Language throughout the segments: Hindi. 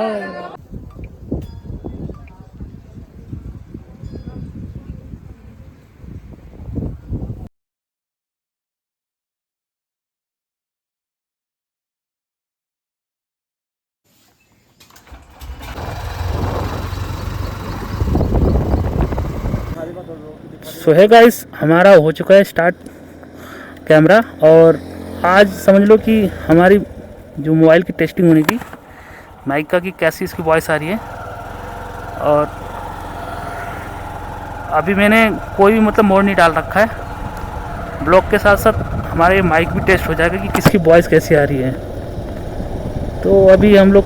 सो है गाइस, हमारा हो चुका है स्टार्ट कैमरा। और आज समझ लो कि हमारी जो मोबाइल की टेस्टिंग होने की माइका की कैसी इसकी वॉइस आ रही है। और अभी मैंने कोई भी मतलब मोड नहीं डाल रखा है। ब्लॉग के साथ साथ हमारे माइक भी टेस्ट हो जाएगा कि किसकी वॉइस कैसी आ रही है। तो अभी हम लोग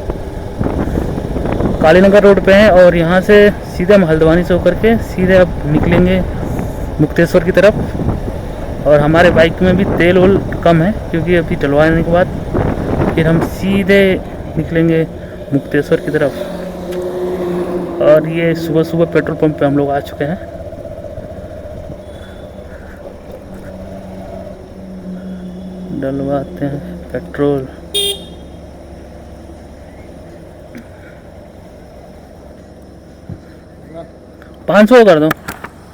कालीनगर रोड पे हैं और यहाँ से सीधे हम हल्द्वानी से होकर के सीधे अब निकलेंगे मुक्तेश्वर की तरफ। और हमारे बाइक में भी तेल वोल कम है क्योंकि अभी डलवाने के बाद फिर हम सीधे निकलेंगे मुक्तेश्वर की तरफ। और ये सुबह सुबह पेट्रोल पंप पे हम लोग आ चुके हैं। डलवाते हैं पेट्रोल। पाँच सौ कर दो,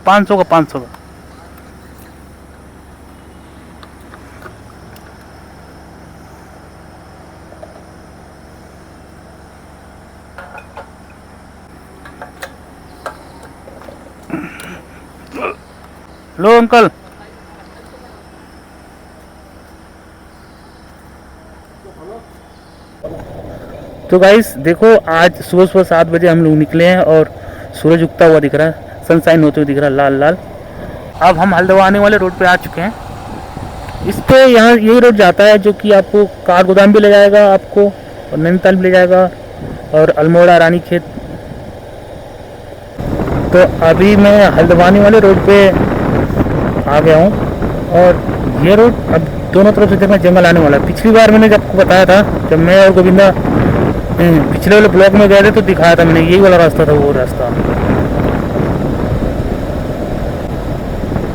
500 का 500 का। लो अंकल। तो गाइस देखो, आज सुबह सुबह 7 बजे हम लोग निकले हैं और सूरज उगता हुआ दिख रहा है, सनशाइन होते हुए दिख रहा है लाल लाल। अब हम हल्द्वानी वाले रोड पे आ चुके हैं। इस पे यहाँ यही रोड जाता है जो कि आपको कार गोदाम भी ले जाएगा आपको, और नैनीताल भी ले जाएगा, और अल्मोड़ा रानीखेत। तो अभी मैं हल्द्वानी वाले रोड पे आ गया हूँ। और ये रोड अब दोनों तरफ से देखना जंगल आने वाला है। पिछली बार मैंने आपको बताया था, जब मैं और गोविंदा पिछले वाले ब्लॉक में गए थे तो दिखाया था मैंने, यही वाला रास्ता था वो रास्ता।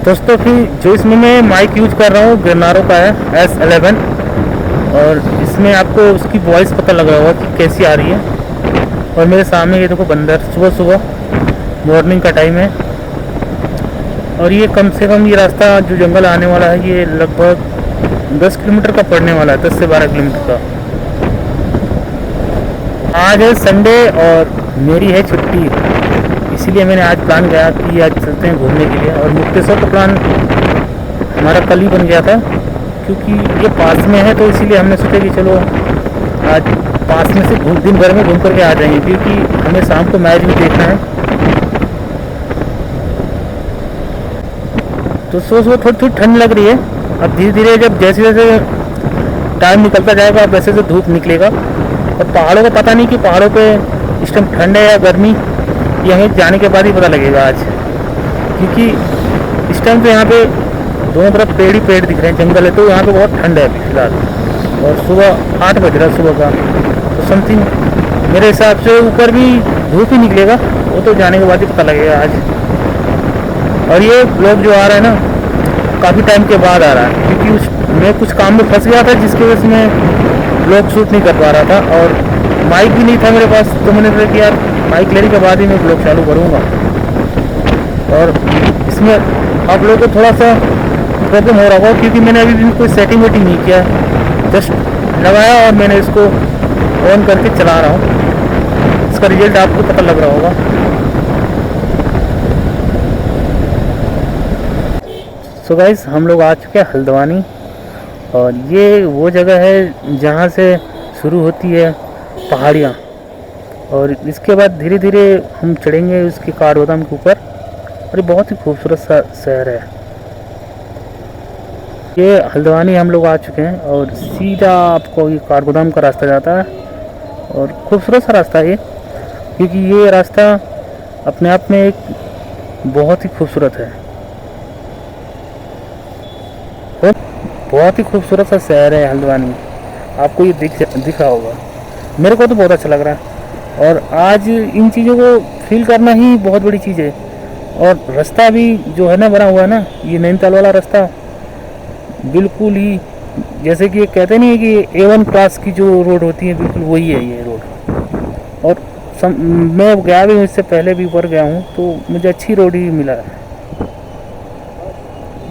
दोस्तों कि जो इसमें मैं माइक यूज कर रहा हूँ गिरनारों का है S11। और इसमें आपको उसकी वॉइस पता लग रहा होगा कि कैसी आ रही है। और मेरे सामने ये देखो बंदर, सुबह सुबह मॉर्निंग का टाइम है। और ये कम से कम ये रास्ता जो जंगल आने वाला है ये लगभग 10 किलोमीटर का पड़ने वाला है, 10 से 12 किलोमीटर का। आज है संडे और मेरी है छुट्टी, इसीलिए मैंने आज प्लान किया कि आज चलते हैं घूमने के लिए। और मुक्तेश्वर का प्लान हमारा कल ही बन गया था क्योंकि ये पास में है, तो इसीलिए हमने सोचा कि चलो आज पास में से दिन भर में घूम करके आ जाएंगे, क्योंकि हमें शाम को मैच भी देखना है। तो सुबह थोड़ी थोड़ी ठंड लग रही है। अब धीरे धीरे जब जैसे जैसे टाइम निकलता जाएगा वैसे वैसे धूप निकलेगा। और पहाड़ों का पता नहीं कि पहाड़ों पे इस टाइम ठंड है या गर्मी, ये हमें जाने के बाद ही पता लगेगा आज। क्योंकि इस टाइम तो यहाँ पे दोनों तरफ पेड़ ही पेड़ दिख रहे हैं, जंगल है, तो यहाँ पे बहुत ठंड है फिलहाल। और सुबह 8 बज रहा है सुबह का, तो समथिंग मेरे हिसाब से ऊपर भी धूप ही निकलेगा, वो तो जाने के बाद ही पता लगेगा आज। और ये ब्लॉग जो आ रहा है ना काफ़ी टाइम के बाद आ रहा है, क्योंकि मैं कुछ काम में फंस गया था जिसकी वजह से मैं ब्लॉग शूट नहीं कर पा रहा था। और माइक भी नहीं था मेरे पास, तो मैंने सोचा कि यार माइक लेने के बाद ही मैं ब्लॉग चालू करूँगा। और इसमें आप लोगों को थोड़ा सा प्रॉब्लम हो रहा होगा क्योंकि मैंने अभी भी कोई सेटिंग वेटिंग नहीं किया, जस्ट लगाया और मैंने इसको ऑन करके चला रहा हूँ। इसका रिजल्ट आपको पता लग रहा होगा। सो गाइस, हम लोग आ चुके हैं हल्द्वानी। और ये वो जगह है जहाँ से शुरू होती है पहाड़ियाँ, और इसके बाद धीरे धीरे हम चढ़ेंगे उसके कार गोदाम के ऊपर। और ये बहुत ही खूबसूरत सा शहर है। ये हल्द्वानी हम लोग आ चुके हैं और सीधा आपको ये कार गोदाम का रास्ता जाता है। और खूबसूरत सा रास्ता है ये, क्योंकि ये रास्ता अपने आप में एक बहुत ही खूबसूरत है। बहुत ही खूबसूरत सा शहर है हल्द्वानी, आपको ये दिख रहा होगा। मेरे को तो बहुत अच्छा लग रहा है। और आज इन चीज़ों को फील करना ही बहुत बड़ी चीज़ है। और रास्ता भी जो है ना बना हुआ है ना, ये नैनीताल वाला रास्ता बिल्कुल ही जैसे कि कहते नहीं है कि A1 क्लास की जो रोड होती है, बिल्कुल वही है ये रोड। और मैं गया भी हूँ, इससे पहले भी ऊपर गया हूँ, तो मुझे अच्छी रोड ही मिला है।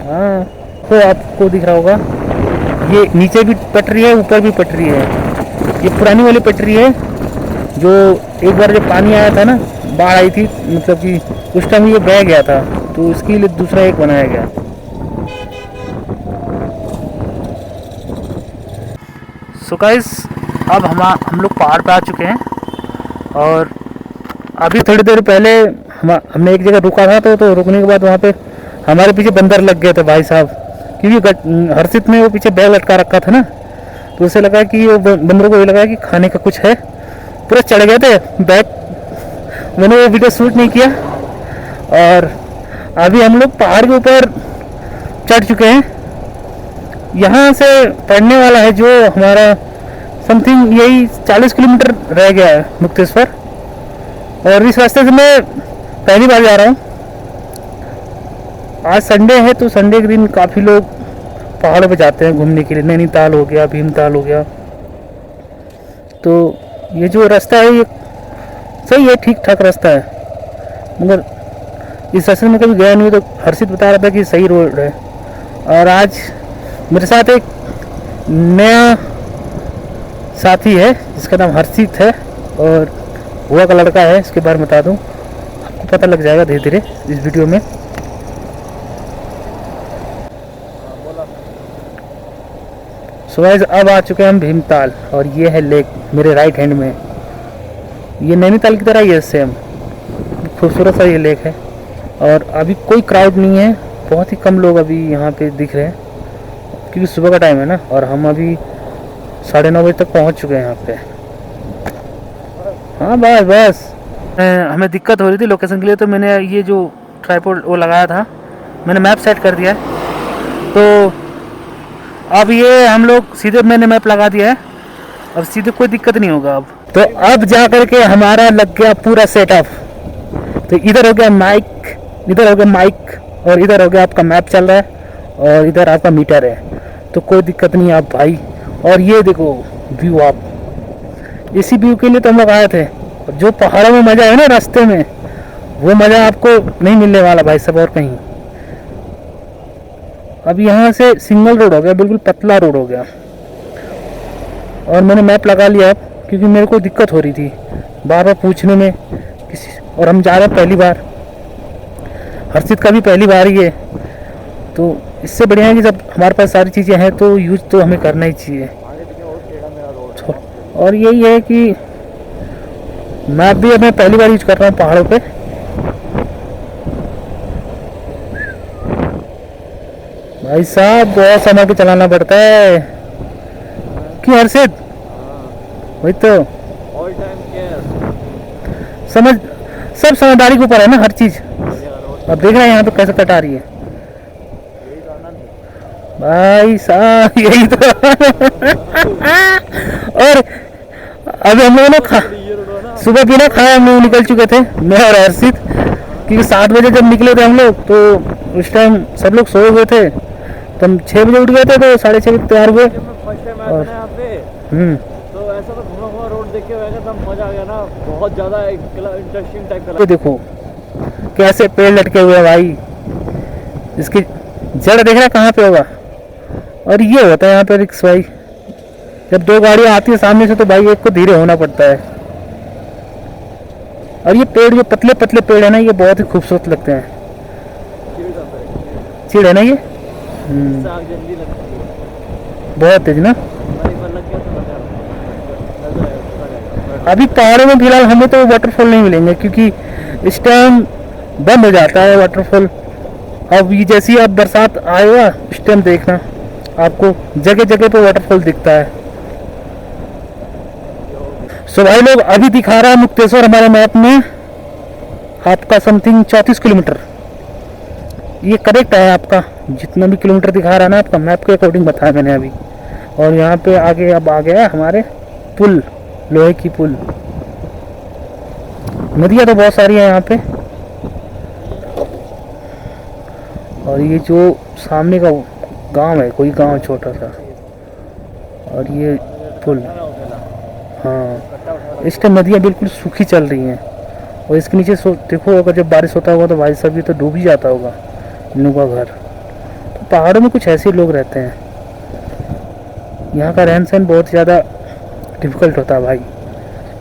हाँ, तो आपको दिख रहा होगा ये नीचे भी पटरी है, ऊपर भी पटरी है। ये पुरानी वाली पटरी है, जो एक बार जब पानी आया था ना, बाढ़ आई थी, मतलब कि उस टाइम ये बह गया था, तो इसके लिए दूसरा एक बनाया गया। सो गाइस, अब हम लोग पहाड़ पे आ चुके हैं, और अभी थोड़ी देर पहले हमने एक जगह रुका था, तो रुकने के बाद वहाँ पे हमारे पीछे बंदर लग गए थे भाई साहब, क्योंकि हर्षित में वो पीछे बैग लटका रखा था ना, तो उसे लगा कि वो बंदरों को ये लगा कि खाने का कुछ है, पूरा चढ़ गए थे बैग। मैंने वो वीडियो शूट नहीं किया। और अभी हम लोग पहाड़ के ऊपर चढ़ चुके हैं। यहाँ से पड़ने वाला है जो हमारा समथिंग यही 40 किलोमीटर रह गया है मुक्तेश्वर, और इस रास्ते से मैं पहली बार जा रहा हूँ। आज संडे है, तो संडे के दिन काफ़ी लोग पहाड़ों पे जाते हैं घूमने के लिए। नैनीताल हो गया, भीमताल हो गया। तो ये जो रास्ता है ये सही है, ठीक ठाक रास्ता है, मगर इस रास्ते में कभी गया नहीं, तो हर्षित बता रहा था कि सही रोड है। और आज मेरे साथ एक नया साथी है जिसका नाम हर्षित है, और हुआ का लड़का है, इसके बारे में बता दूं, आपको पता लग जाएगा धीरे धीरे इस वीडियो में। सो गाइस, अब आ चुके हैं हम भीमताल, और ये है लेक मेरे राइट हैंड में। ये नैनीताल की तरह ही है सेम, खूबसूरत सा ये लेक है। और अभी कोई क्राउड नहीं है, बहुत ही कम लोग अभी यहाँ पे दिख रहे हैं, क्योंकि सुबह का टाइम है ना, और हम अभी 9:30 बजे तक पहुँच चुके हैं यहाँ पे। हाँ बस हमें दिक्कत हो रही थी लोकेशन के लिए, तो मैंने ये जो ट्राइपॉड वो लगाया था, मैंने मैप सेट कर दिया है। तो अब ये हम लोग सीधे, मैंने मैप लगा दिया है, अब सीधे कोई दिक्कत नहीं होगा अब। तो अब जा करके हमारा लग गया पूरा सेटअप। तो इधर हो गया माइक, इधर हो गया माइक, और इधर हो गया आपका मैप चल रहा है, और इधर आपका मीटर है, तो कोई दिक्कत नहीं आप भाई। और ये देखो व्यू, आप इसी व्यू के लिए तो हम लोग आए थे। और जो पहाड़ों में मज़ा है ना रास्ते में, वो मज़ा आपको नहीं मिलने वाला भाई सब और कहीं। अब यहाँ से सिंगल रोड हो गया, बिल्कुल पतला रोड हो गया, और मैंने मैप लगा लिया अब, क्योंकि मेरे को दिक्कत हो रही थी बार बार पूछने में किसी, और हम जा रहे हैं पहली बार, हर्षित का भी पहली बार ही है, तो इससे बढ़िया है कि जब हमारे पास सारी चीज़ें हैं तो यूज तो हमें करना ही चाहिए। और यही है कि मैप भी मैं पहली बार यूज कर रहा हूँ पहाड़ों पे। भाई साहब बहुत संभाल के चलाना पड़ता है, क्यों हर्षित? वही तो सब समझदारी के ऊपर है ना हर चीज। अब देख रहे हैं यहाँ पे कैसे कटा रही है भाई साहब, यही तो और अभी हम लोगों ने सुबह बिना खाए हम लोग निकल चुके थे, मैं और हर्षित, क्योंकि 7 बजे जब निकले थे हम लोग, तो उस टाइम सब लोग सोए हुए थे, तो हम 6 बजे उठ गए थे, तो 6:30 बजे तैयार हुए। तो ऐसा तो घुमा हुआ रोड देख के एकदम मजा आ गया ना, बहुत ज्यादा इंटरेस्टिंग टाइप का। तो देखो कैसे पेड़ लटके हुए हैं भाई, इसकी जड़ देख रहा कहाँ पे होगा। और ये होता है यहाँ पे रिक्स भाई, जब 2 गाड़ियाँ आती है सामने से, तो भाई एक को धीरे होना पड़ता है। और ये पेड़ जो पतले पतले पेड़ है ना, ये बहुत ही खूबसूरत लगते हैं। चिड़ है ना ये, बहुत तेज ना। अभी पहाड़ों में फिलहाल हमें तो वाटरफॉल नहीं मिलेंगे, क्योंकि इस टाइम बंद हो जाता है वाटरफॉल। अब ये जैसी आप बरसात आएगा इस टाइम देखना, आपको जगह जगह पे वाटरफॉल दिखता है। सो भाई लोग, अभी दिखा रहा है मुक्तेश्वर हमारे मैप में आपका समथिंग 34 किलोमीटर। ये करेक्ट है आपका, जितना भी किलोमीटर दिखा रहा है ना आपका मैप के अकॉर्डिंग बताया मैंने अभी। और यहाँ पे आगे अब आ गया हमारे पुल, लोहे की पुल। नदियाँ तो बहुत सारी है यहाँ पे। और ये जो सामने का गांव है, कोई गांव छोटा सा, और ये पुल। हाँ, इस टाइम नदियाँ बिल्कुल सूखी चल रही हैं और इसके नीचे देखो अगर जब बारिश होता होगा तो भाई साहब ये तो डूब ही जाता होगा इन लोगों का घर। तो पहाड़ों में कुछ ऐसे लोग रहते हैं, यहाँ का रहन सहन बहुत ज़्यादा डिफ़िकल्ट होता है भाई,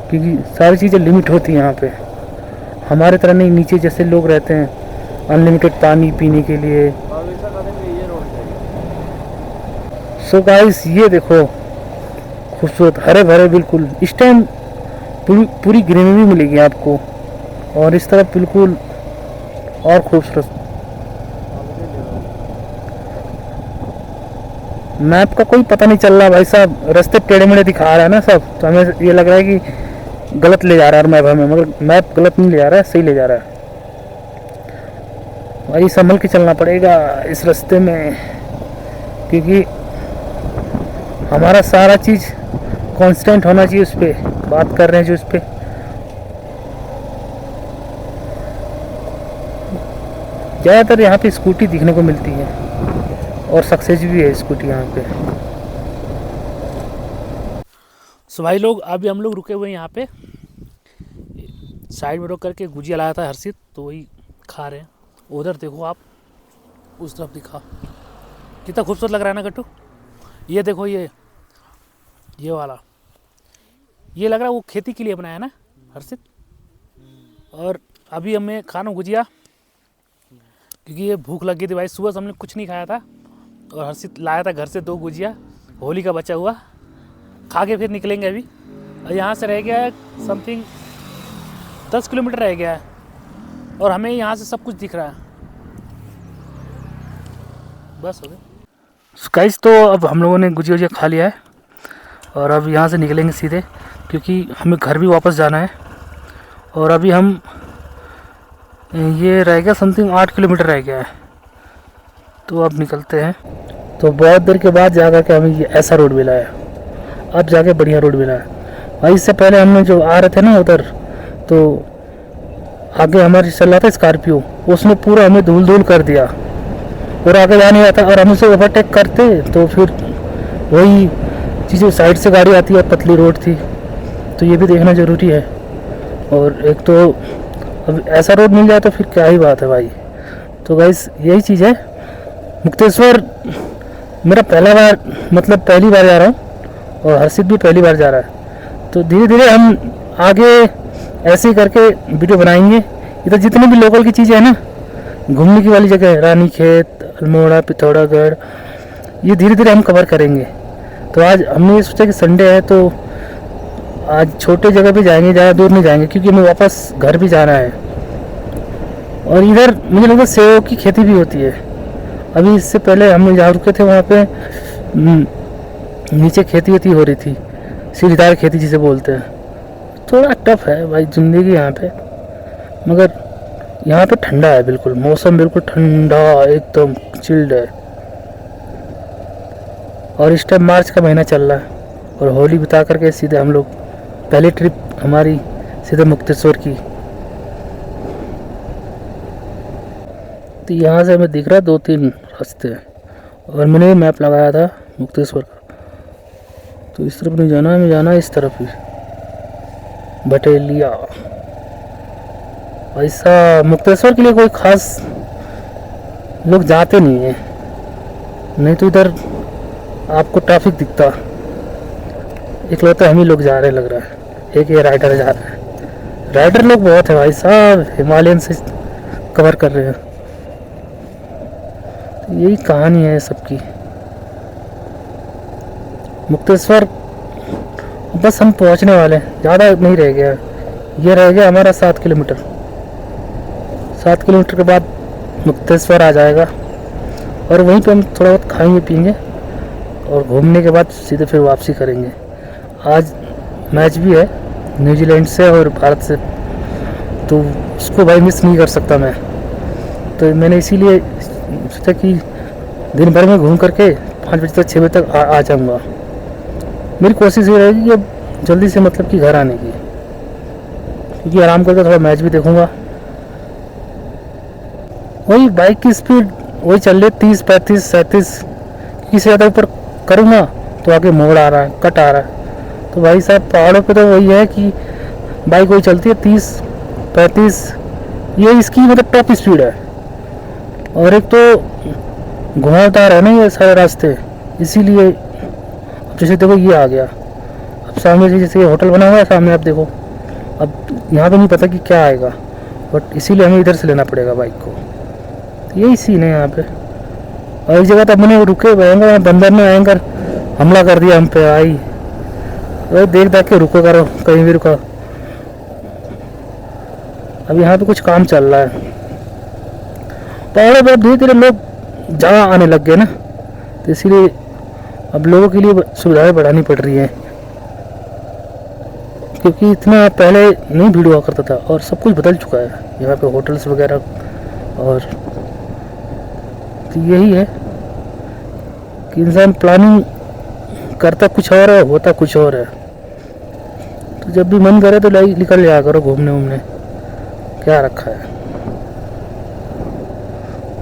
क्योंकि सारी चीज़ें लिमिट होती हैं यहाँ पे। हमारे तरह नहीं, नीचे जैसे लोग रहते हैं अनलिमिटेड पानी पीने के लिए। सो गाइस ये देखो खूबसूरत हरे भरे बिल्कुल, इस टाइम पूरी ग्रीनरी मिलेगी आपको और इस तरफ बिल्कुल और खूबसूरत। मैप का कोई पता नहीं चल रहा भाई साहब, रास्ते टेढ़े मेढ़े दिखा रहा है ना सब, तो हमें ये लग रहा है कि गलत ले जा रहा है मैप हमें, मगर मैप गलत नहीं ले जा रहा है, सही ले जा रहा है भाई। संभल के चलना पड़ेगा इस रास्ते में, क्योंकि हमारा सारा चीज़ कांस्टेंट होना चाहिए। उस पर बात कर रहे हैं जो उस पर ज़्यादातर यहाँ पे स्कूटी दिखने को मिलती है और सक्सेस भी है स्कूटी यहाँ पे। सो भाई लोग अभी हम लोग रुके हुए हैं यहाँ पे, साइड में रोक करके गुजिया लाया था हर्षित, तो वही खा रहे हैं। उधर देखो आप, उस तरफ दिखा कितना खूबसूरत लग रहा है ना गट्टू। ये देखो ये वाला, ये लग रहा है वो खेती के लिए बनाया ना हर्षित। और अभी हमें खाना गुजिया, क्योंकि ये भूख लग गई थी भाई, सुबह से हमने कुछ नहीं खाया था और हर्षित लाया था घर से 2 गुजिया होली का बचा हुआ, खा के फिर निकलेंगे अभी। और यहाँ से रह गया है समथिंग 10 किलोमीटर रह गया है और हमें यहाँ से सब कुछ दिख रहा है, बस हो गया गाइस। तो अब हम लोगों ने गुजिया खा लिया है और अब यहाँ से निकलेंगे सीधे, क्योंकि हमें घर भी वापस जाना है। और अभी हम ये रह गया समथिंग 8 किलोमीटर रह गया है, तो अब निकलते हैं। तो बहुत देर के बाद जाकर के हमें ये ऐसा रोड मिला है, अब जाके बढ़िया रोड मिला है भाई। इससे पहले हमने जो आ रहे थे ना उधर, तो आगे हमारे चल रहा था स्कॉर्पियो, उसने पूरा हमें धूल धूल कर दिया और आगे जा नहीं रहा था। और हम उसे ओवरटेक करते तो फिर वही चीज़ें, साइड से गाड़ी आती है, पतली रोड थी, तो ये भी देखना ज़रूरी है। और एक तो अब ऐसा रोड मिल जाए तो फिर क्या ही बात है भाई। तो गाइस यही चीज़ है। मुक्तेश्वर मेरा पहली बार जा रहा हूँ और हर्षित भी पहली बार जा रहा है, तो धीरे धीरे हम आगे ऐसे ही करके वीडियो बनाएंगे। इधर जितनी भी लोकल की चीज़ें हैं ना, घूमने की वाली जगह है, रानी खेत, अल्मोड़ा, पिथौरागढ़, ये धीरे धीरे हम कवर करेंगे। तो आज हमने ये सोचा कि संडे है तो आज छोटे जगह पे जाएंगे, ज़्यादा दूर नहीं जाएंगे, क्योंकि हमें वापस घर भी जाना है। और इधर मुझे लगता है सेब की खेती भी होती है। अभी इससे पहले हम जहाँ रुके थे वहाँ पे नीचे खेती वेती हो रही थी, सीढ़ीदार खेती जिसे बोलते हैं। थोड़ा टफ है भाई ज़िंदगी यहाँ पे, मगर यहाँ पे ठंडा है बिल्कुल, मौसम बिल्कुल ठंडा एकदम चिल्ड है। और इस टाइम मार्च का महीना चल रहा है और होली बिता करके सीधे हम लोग पहली ट्रिप हमारी सीधे मुक्तेश्वर की। तो यहाँ से हमें दिख रहा है 2-3 रास्ते और मैंने मैप लगाया था मुक्तेश्वर का, तो इस तरफ नहीं जाना, हमें जाना है इस तरफ ही, बटेलिया। ऐसा मुक्तेश्वर के लिए कोई खास लोग जाते नहीं हैं, नहीं तो इधर आपको ट्रैफिक दिखता। इकलौते हम ही लोग जा रहे लग रहा है, एक ये राइडर जा रहा है। राइडर लोग बहुत है भाई साहब, हिमालयन से कवर कर रहे हैं। तो यही कहानी है सबकी। मुक्तेश्वर बस हम पहुंचने वाले हैं, ज़्यादा नहीं रह गया, ये रह गया हमारा 7 किलोमीटर। 7 किलोमीटर के बाद मुक्तेश्वर आ जाएगा और वहीं पे हम थोड़ा बहुत खाएंगे पिएंगे और घूमने के बाद सीधे फिर वापसी करेंगे। आज मैच भी है न्यूजीलैंड से और भारत से, तो उसको भाई मिस नहीं कर सकता मैं। तो मैंने इसीलिए सोचा कि दिन भर में घूम करके 5 बजे तक 6 बजे तक आ जाऊँगा। मेरी कोशिश ये रहेगी कि अब जल्दी से मतलब कि घर आने की, क्योंकि आराम करके थोड़ा मैच भी देखूँगा। वही बाइक की स्पीड वही चल रही 30, 35, 37, किसी ज़्यादा ऊपर करूँगा तो आगे मोड़ आ रहा है, कट आ रहा है, तो भाई साहब पहाड़ों पे तो वही है कि बाइक वही चलती है 30-35, ये इसकी मतलब टॉप स्पीड है। और एक तो घुमावदार है ना ये सारे रास्ते, इसीलिए जैसे देखो ये आ गया, अब सामने से जैसे ये होटल बना हुआ है सामने, आप देखो अब यहाँ पे नहीं पता कि क्या आएगा, बट इसीलिए हमें इधर से लेना पड़ेगा बाइक को। तो यही सीन है यहाँ पे। और एक जगह तो मैंने रुके भयंकर, बंदर ने भयंकर हमला कर दिया हम पे, आई तो देख देख के रुको करो, कहीं भी रुका। अब यहाँ पे कुछ काम चल रहा है पहाड़ों पर, धीरे धीरे लोग ज़्यादा आने लग गए ना, तो इसीलिए अब लोगों के लिए सुविधाएं बढ़ानी पड़ रही हैं, क्योंकि इतना पहले नहीं भीड़ हुआ करता था और सब कुछ बदल चुका है यहाँ पे, होटल्स वगैरह। और तो यही है कि इंसान प्लानिंग करता कुछ और है, होता कुछ और है। तो जब भी मन करे तो निकल जाया करो घूमने वूमने, क्या रखा है।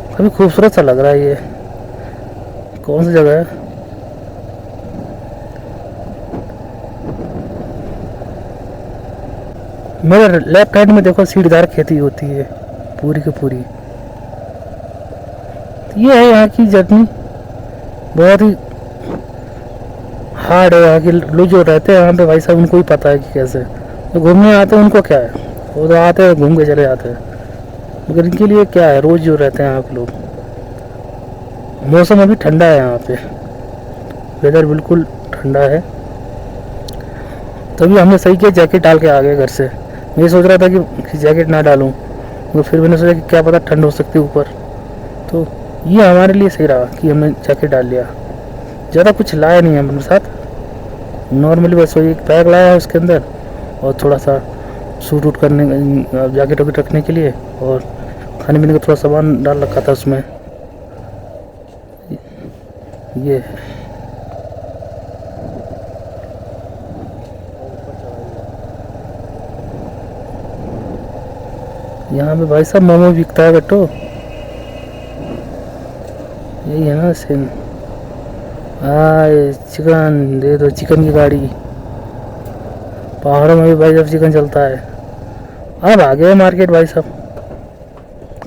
काफ़ी खूबसूरत सा लग रहा है ये, कौन सी जगह है? मेरे लेफ्ट हैंड में देखो सीढ़ीदार खेती होती है पूरी की पूरी। तो ये है यहाँ की जर्नी, बहुत ही हार्ड है। यहाँ के लोग जो रहते हैं यहाँ पे भाई साहब, उनको ही पता है कि कैसे तो घूमने आते हैं, उनको क्या है, वो तो आते हैं घूम के चले जाते हैं, मगर इनके लिए क्या है, रोज़ जो रहते हैं यहाँ के लोग। मौसम अभी ठंडा है यहाँ पे, वेदर बिल्कुल ठंडा है, तभी हमने सही किया जैकेट डाल के आ गए घर से। मैं सोच रहा था कि जैकेट ना डालूं, तो फिर मैंने सोचा कि क्या पता ठंड हो सकती है ऊपर, तो ये हमारे लिए सही रहा कि हमने जैकेट डाल लिया। ज़्यादा कुछ लाया नहीं है मेरे साथ, नॉर्मली बस वही एक बैग लाया है उसके अंदर, और थोड़ा सा सूट वूट करने, जैकेट वैकेट रखने के लिए, और खाने पीने का थोड़ा सामान डाल रखा था उसमें। ये है। यहाँ पे भाई साहब मोमो बिकता है बट्टो, यही है ना सीन। चिकन दे दो, चिकन की गाड़ी। पहाड़ों में भी भाई साहब चिकन चलता है। अब आ गए मार्केट भाई साहब,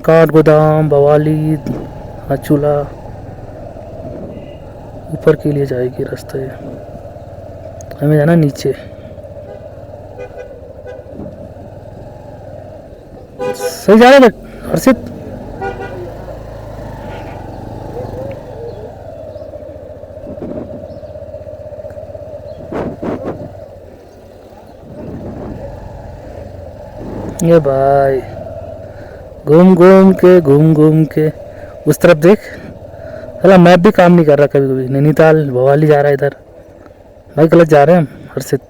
काठ गोदाम, बवाली, चूल्हा, ऊपर के लिए जाएगी रास्ता, ये हमें जाना नीचे। सही जा रहे हैं हर्षित? ये भाई घूम घूम के उस तरफ देख, चला मैप भी काम नहीं कर रहा कभी कभी। नैनीताल भवाली जा रहा है इधर, भाई गलत जा रहे हैं हम हर्षित।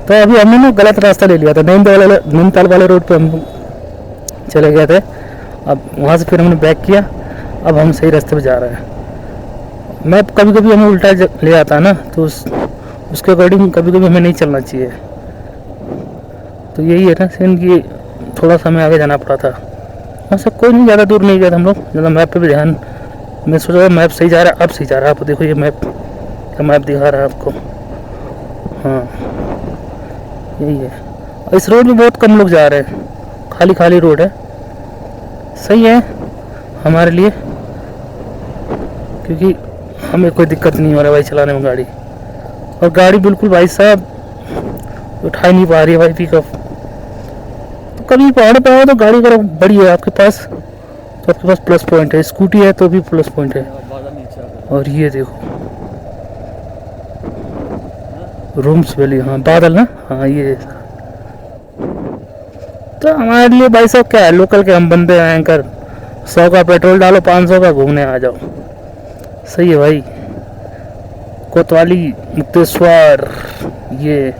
तो अभी हमने ना गलत रास्ता ले लिया था, नैनीताल वाले रोड पे हम चले गए थे। अब वहाँ से फिर हमने बैक किया, अब हम सही रास्ते पे जा रहे हैं। मैप कभी कभी हमें उल्टा ले आता है ना, तो उसके अकॉर्डिंग कभी कभी हमें नहीं चलना चाहिए। तो यही है ना सीन कि थोड़ा सा हमें आगे जाना पड़ा था। वैसे कोई नहीं, ज़्यादा दूर नहीं गया था हम लोग, ज़्यादा मैप पे भी ध्यान, मैं सोच रहा मैप सही जा रहा है, अब सही जा रहा है। आप देखो ये मैप, क्या मैप दिखा रहा है आपको। हाँ यही है। और इस रोड में बहुत कम लोग जा रहे हैं, खाली खाली रोड है, सही है हमारे लिए, क्योंकि हमें कोई दिक्कत नहीं हो रहा है भाई चलाने में गाड़ी। और गाड़ी बिल्कुल भाई साहब उठा नहीं पा रही है भाई पिकअप। तो कभी पहाड़ पे आओ तो गाड़ी अगर बड़ी है आपके पास, तो आपके पास प्लस पॉइंट है, स्कूटी है तो भी प्लस पॉइंट है। और ये देखो रूम्स वैली, हाँ बादल ना, हाँ ये। तो हमारे लिए भाई साहब क्या है, लोकल के हम बंदे हैं, एंकर 100 का पेट्रोल डालो, 500 का घूमने आ जाओ, सही है भाई। कोतवाली मुक्तेश्वर, ये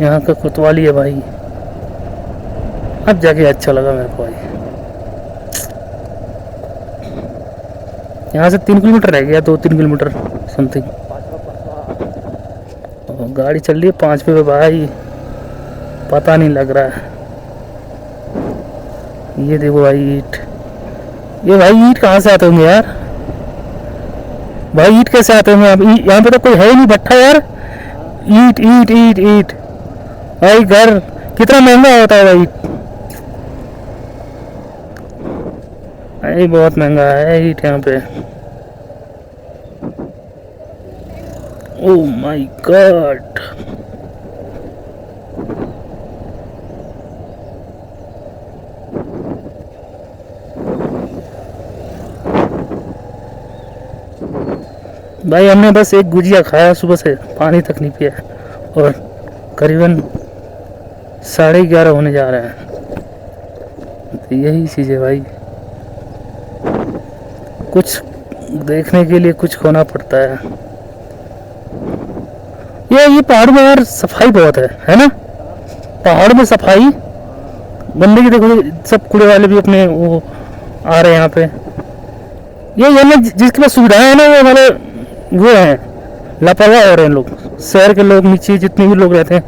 यहाँ का कोतवाली है भाई। अब जाके अच्छा लगा मेरे को भाई। यहाँ से 3 किलोमीटर रह गया, 2-3 किलोमीटर समथिंग। गाड़ी चल रही है 5 पे भाई, पता नहीं लग रहा है। ये देखो भाई ईंट, ये भाई ईंट कहाँ से आते होंगे यार, भाई ईंट कैसे आते होंगे? अब यहाँ पे तो कोई है ही नहीं भट्ठा यार। ईंट ईंट ईंट ईंट भाई, घर कितना महंगा होता है भाई, भाई बहुत महंगा है ईंट यहाँ पे। ओह माय गॉड, भाई हमने बस एक गुजिया खाया सुबह से, पानी तक नहीं पिया और करीबन 11:30 होने जा रहा है। तो यही चीज़ है भाई, कुछ देखने के लिए कुछ खोना पड़ता है। ये पहाड़ में यार सफाई बहुत है ना? पहाड़ में सफाई, गंदगी देखो, सब कूड़े वाले भी अपने वो आ रहे हैं यहाँ पे। ये ना जिसके पास सुविधाएं है ना, वो वाले वो हैं, लापरवाह हो रहे हैं लोग। शहर के लोग, नीचे जितने भी लोग रहते हैं,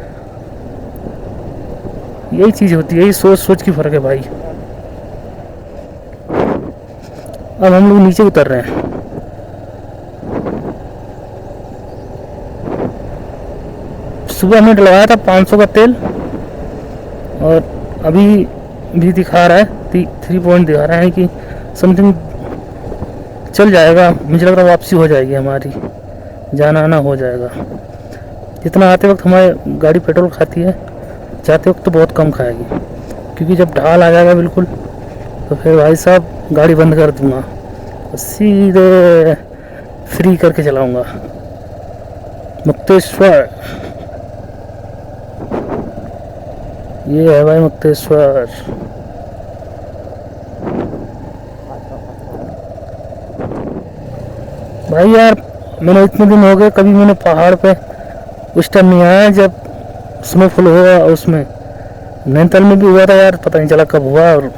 यही चीज होती है, यही सोच सोच की फर्क है भाई। अब हम लोग नीचे उतर रहे हैं। सुबह हमने डलवाया था 500 का तेल और अभी भी दिखा रहा है 3 पॉइंट दिखा रहा है कि समथिंग चल जाएगा। मुझे लग रहा है वापसी हो जाएगी हमारी, जाना आना हो जाएगा। जितना आते वक्त हमारी गाड़ी पेट्रोल खाती है, जाते वक्त तो बहुत कम खाएगी, क्योंकि जब ढाल आ जाएगा बिल्कुल तो फिर भाई साहब गाड़ी बंद कर दूंगा, सीधे फ्री करके चलाऊंगा। मुक्तेश्वर, ये है भाई मुक्तेश्वर। भाई यार मैंने इतने दिन हो गए, कभी मैंने पहाड़ पे उस टाइम नहीं आया जब स्नोफॉल हुआ। उसमें नैनीताल में भी हुआ था यार, पता नहीं चला कब हुआ। और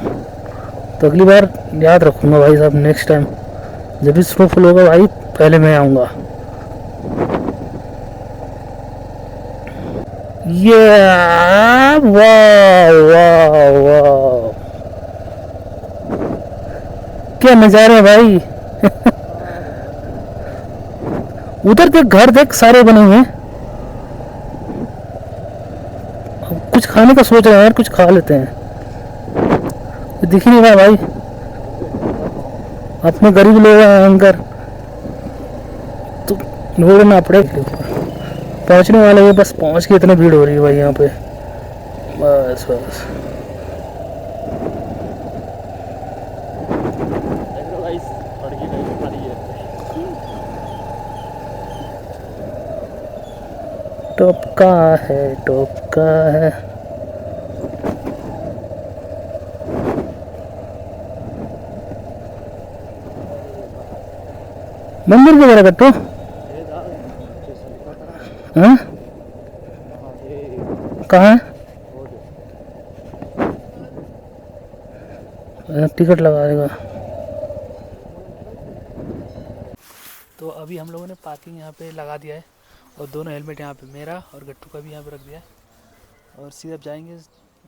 तो अगली बार याद रखूंगा भाई साहब, नेक्स्ट टाइम जब भी स्नोफॉल होगा भाई पहले मैं आऊँगा। ये वाह वाह वाह, क्या नज़ारे हैं भाई। उधर देख, घर देख सारे बने हुए हैं। कुछ खाने का सोच रहे हैं यार, कुछ खा लेते हैं। दिख ही नहीं रहा भाई, अपने गरीब लोग हैं अंदर तो ढूंढना पड़ेगा। पहुंचने वाले हैं, बस पहुंच के इतनी भीड़ हो रही है भाई यहाँ पे, बस बस। टोपका है, टोपका है। मंदिर वगैरह कट्टो, हाँ कहाँ है? टिकट लगा देगा। तो अभी हम लोगों ने पार्किंग यहाँ पे लगा दिया है और दोनों हेलमेट यहाँ पे, मेरा और गट्टू का भी यहाँ पे रख दिया है। और सीधे जाएंगे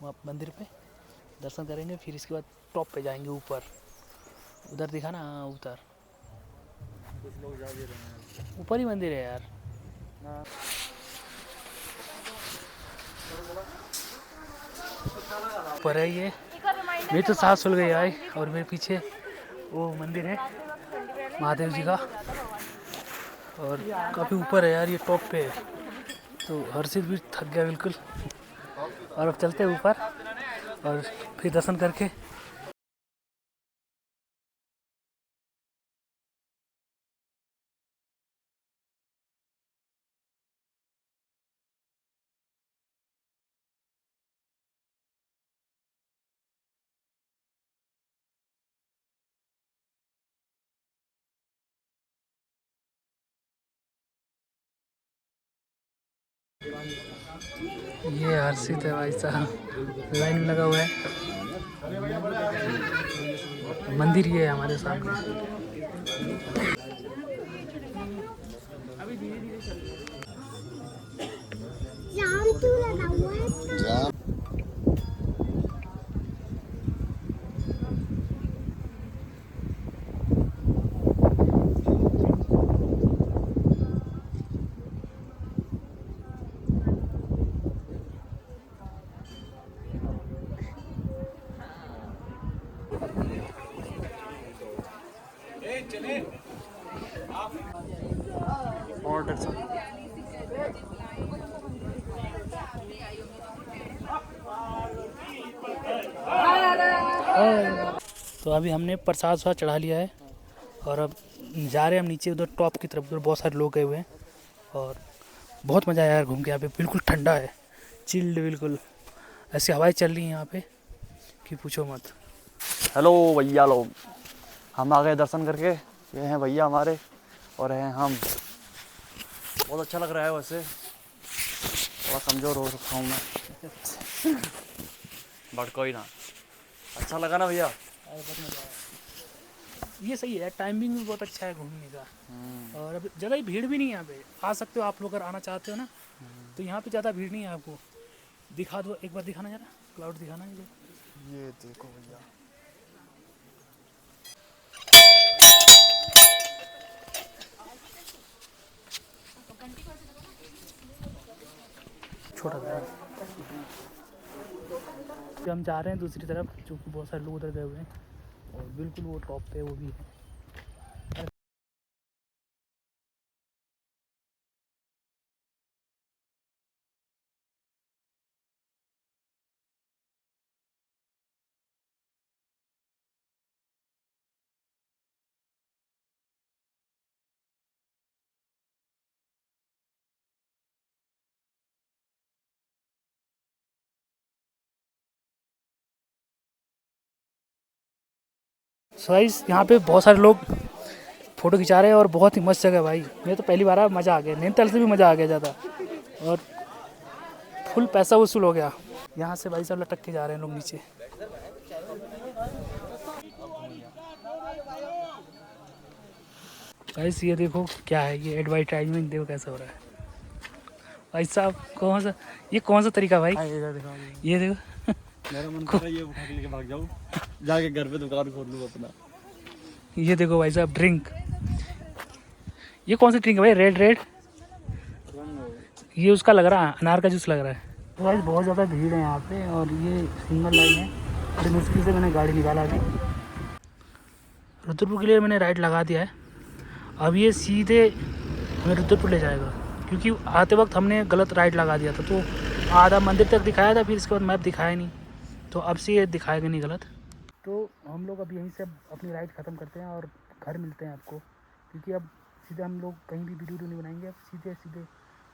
वहाँ मंदिर पे, दर्शन करेंगे, फिर इसके बाद टॉप पे जाएंगे ऊपर। उधर दिखा ना, हाँ उधर कुछ लोग जा भी रहे हैं, ऊपर ही मंदिर है यार। ऊपर है ये, मेरी तो सांस सुल गई भाई। और मेरे पीछे वो मंदिर है महादेव जी का, और काफ़ी ऊपर है यार, ये टॉप पे है। तो हर्षित भी थक गया बिल्कुल। और अब चलते हैं ऊपर और फिर दर्शन करके। ये हर्षित है भाई साहब, लाइन में लगा हुआ है। मंदिर ये है हमारे सामने। जाम तो लगा हुआ है। तो अभी हमने प्रसाद वसाद चढ़ा लिया है और अब जा रहे हैं हम नीचे उधर टॉप की तरफ। उधर बहुत सारे लोग गए हुए हैं और बहुत मज़ा आया यार घूम के। यहाँ पे बिल्कुल ठंडा है, चिल्ड, बिल्कुल ऐसी हवाएं चल रही हैं यहाँ पे कि पूछो मत। हेलो भैया लोग, हम आ गए दर्शन करके। ये हैं भैया हमारे और हैं हम। बहुत अच्छा लग रहा है वैसे, थोड़ा कमज़ोर हो रखा हूँ मैं बट कोई ना, अच्छा लगा ना भैया। ये सही है, टाइमिंग भी बहुत अच्छा है घूमने का। और अब ज़्यादा भीड़ भी नहीं है यहाँ पे। आ सकते हो आप लोग अगर आना चाहते हो ना, तो यहाँ पे ज़्यादा भीड़ नहीं है। आपको दिखा दो, एक बार दिखाना जरा, क्लाउड दिखाना ये देखो भैया, छोटा सा। हम जा रहे हैं दूसरी तरफ, क्योंकि बहुत सारे लोग उधर गए हुए हैं और बिल्कुल वो टॉप पे वो भी है। सो गाइस, यहाँ पे बहुत सारे लोग फ़ोटो खिंचा रहे हैं और बहुत ही मस्त जगह है भाई। मैं तो पहली बार आया, मज़ा आ गया। नैनीताल से भी मज़ा आ गया ज़्यादा, और फुल पैसा वसूल हो गया। यहाँ से भाई साहब लटक के जा रहे हैं लोग नीचे। गाइस ये देखो क्या है, ये एडवर्टाइजमेंट देखो कैसा हो रहा है भाई साहब। कौन सा तरीका भाई, ये देखो। मेरा मन कर रहा है ये उठा के लेके भाग जाऊँ, जाके घर पे दुकान खोल लूँ अपना। ये देखो भाई साहब ड्रिंक, ये कौन सी ड्रिंक है भाई, रेड रेड, ये उसका लग रहा है, अनार का जूस लग रहा है। तो भाई बहुत ज़्यादा भीड़ है यहाँ पे और ये सिंगल लाइन है, बड़ी मुश्किल से मैंने गाड़ी निकाला अभी। रुद्रपुर के लिए मैंने राइड लगा दिया है। अब ये सीधे हमें रुद्रपुर ले जाएगा, क्योंकि आते वक्त हमने गलत राइड लगा दिया था। तो आधा मंदिर तक दिखाया था, फिर इसके बाद मैप दिखाया नहीं, तो अब से ये दिखाएगा नहीं गलत। तो हम लोग अब यहीं से अपनी राइड ख़त्म करते हैं और घर मिलते हैं आपको, क्योंकि अब सीधे हम लोग कहीं भी वीडियो नहीं बनाएंगे, अब सीधे सीधे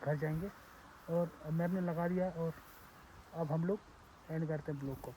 घर जाएंगे। और मैप ने लगा दिया और अब हम लोग एंड करते हैं ब्लॉग को।